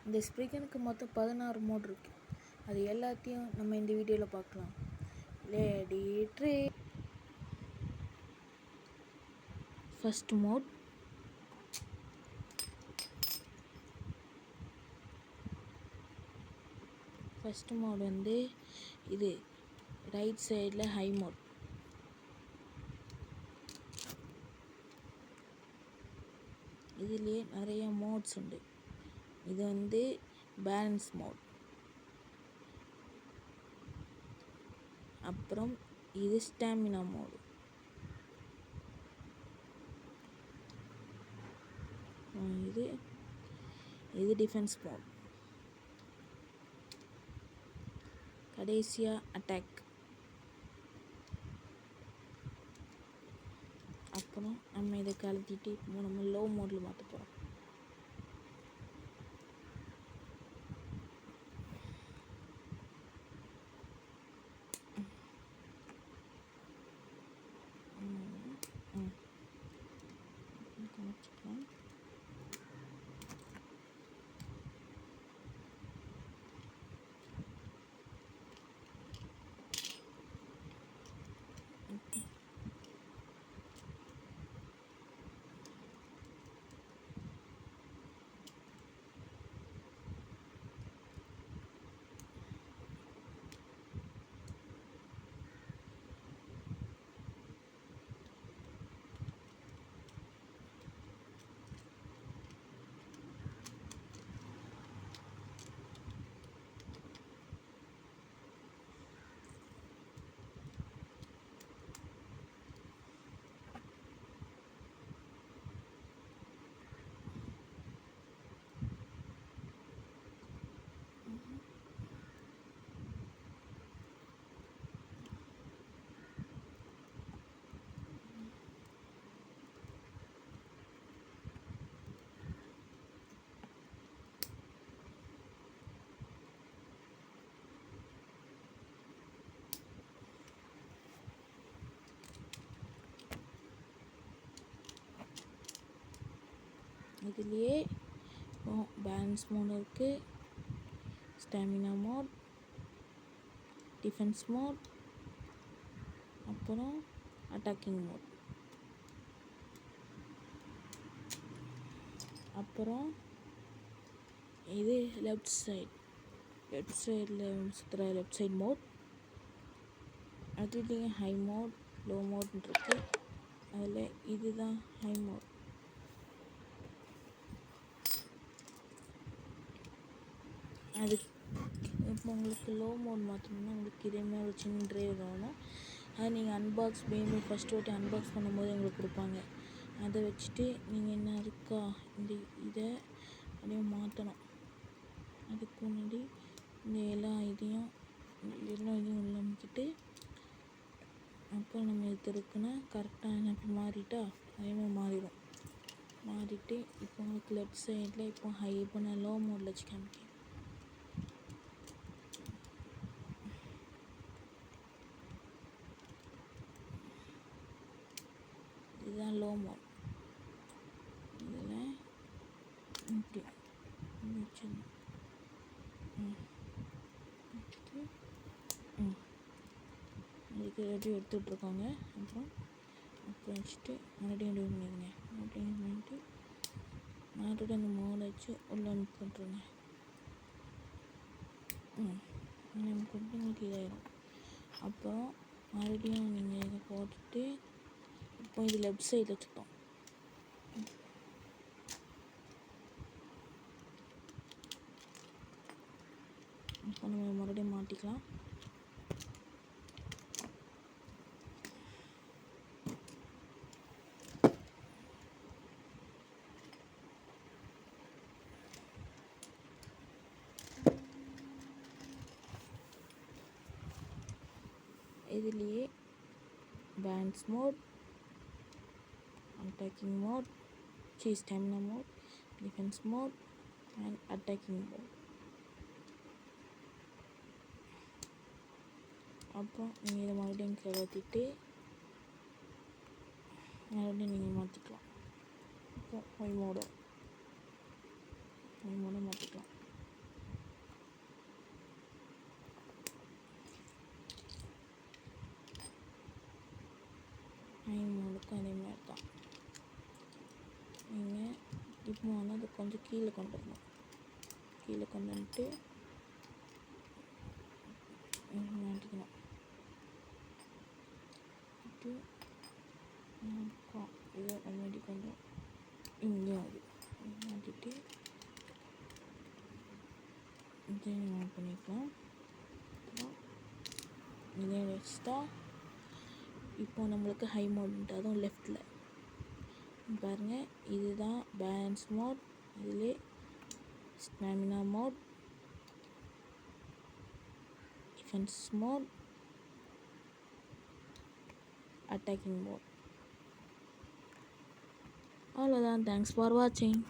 இந்த ஸ்ப்ரிகனுக்கு மொத்தம் 16 மோட் இருக்குது. அது எல்லாத்தையும் நம்ம இந்த வீடியோவில் பார்க்கலாம். Lady tray first mode. First mode வந்து இது ரைட் சைடில் ஹை மோட். இதுலேயே நிறைய மோட்ஸ் உண்டு. இது வந்து பேலன்ஸ் மோட். அப்புறம் இது ஸ்டாமினா மோடு. இது டிஃபென்ஸ் மோட். கடைசியாக அட்டாக். அப்புறம் நம்ம இதை கலத்திட்டு இப்போ நம்ம லோ மோடில் மாற்ற போகிறோம். இதுலேயே பேலன்ஸ் மோட் இருக்குது, ஸ்டாமினா மோட், டிஃபென்ஸ் மோட், அப்புறம் அட்டாக்கிங் மோட். அப்புறம் இது லெஃப்ட் சைடில் சுற்றுற லெஃப்ட் சைட் மோட். அதுலேயும் ஹை மோட், லோ மோட்னு இருக்குது. அதில் இதுதான் ஹை மோட். அதுக்கு இப்போ உங்களுக்கு லோ மோட் மாற்றணும்னா உங்களுக்கு இதேமாதிரி ஒரு சின்ன ட்ரைவ் வேணும். அதை நீங்கள் அன்பாக்ஸ் ஃபஸ்ட்டு வாட்டி அன்பாக்ஸ் பண்ணும்போது உங்களுக்கு கொடுப்பாங்க. அதை வச்சுட்டு நீங்கள் என்ன இருக்கா இதை அப்படியே மாற்றணும். அதுக்கு முன்னாடி இந்த எல்லா இதையும் உள்ள அமைக்கிட்டு அப்போ நம்ம இது இருக்குன்னா கரெக்டாக எனக்கு மாறிட்டா அதேமாதிரி மாறிட்டு இப்போ உங்களுக்கு லெஃப்ட் சைடில் இப்போ நான் லோ மோடில் வச்சு காமிக்கிறேன். இதுதான் லோ மோட். இதில் இப்படி வச்சிடணும். அதுக்கு ரெடி எடுத்துகிட்ருக்காங்க. அப்புறம் வச்சுட்டு மறுபடியும் பண்ணிட்டு மறுபடியும் அந்த மோடை வச்சு உள்ள அனுப்பிட்டுருங்க. நமக்கு உங்களுக்கு இதாயிடும். அப்புறம் மறுபடியும் நீங்கள் இதை போட்டுட்டு இப்போ இது லெஃப்ட் சைடில் வச்சுட்டோம். இப்போ நம்ம மறுபடியும் மாட்டிக்கலாம். இதுலேயே balance mode, attacking mode, stamina mode, defense mode and attacking mode. அப்புறம் நீங்கள் இதை மறுபடியும் கலத்திட்டு மறுபடியும் நீங்கள் மாற்றிக்கலாம். இப்போ ஹை மோடை மாற்றிக்கலாம். கொஞ்சம் கீழே கொண்டு வரணும். கீழே கொண்டு வந்துட்டு மாட்டிக்கணும். இதை முன்னாடி கொஞ்சம் இங்கே மாட்டிட்டு இதை ஆன் பண்ணிக்கலாம். அப்புறம் இதே வச்சுட்டா இப்போ நம்மளுக்கு ஹை மோட், அதுவும் லெஃப்டில் பாருங்கள். இதுதான் பேலன்ஸ் மோட். இதிலே stamina mode, defence mode, attacking mode. அவ்வளோதான். தேங்க்ஸ் ஃபார் வாட்சிங்.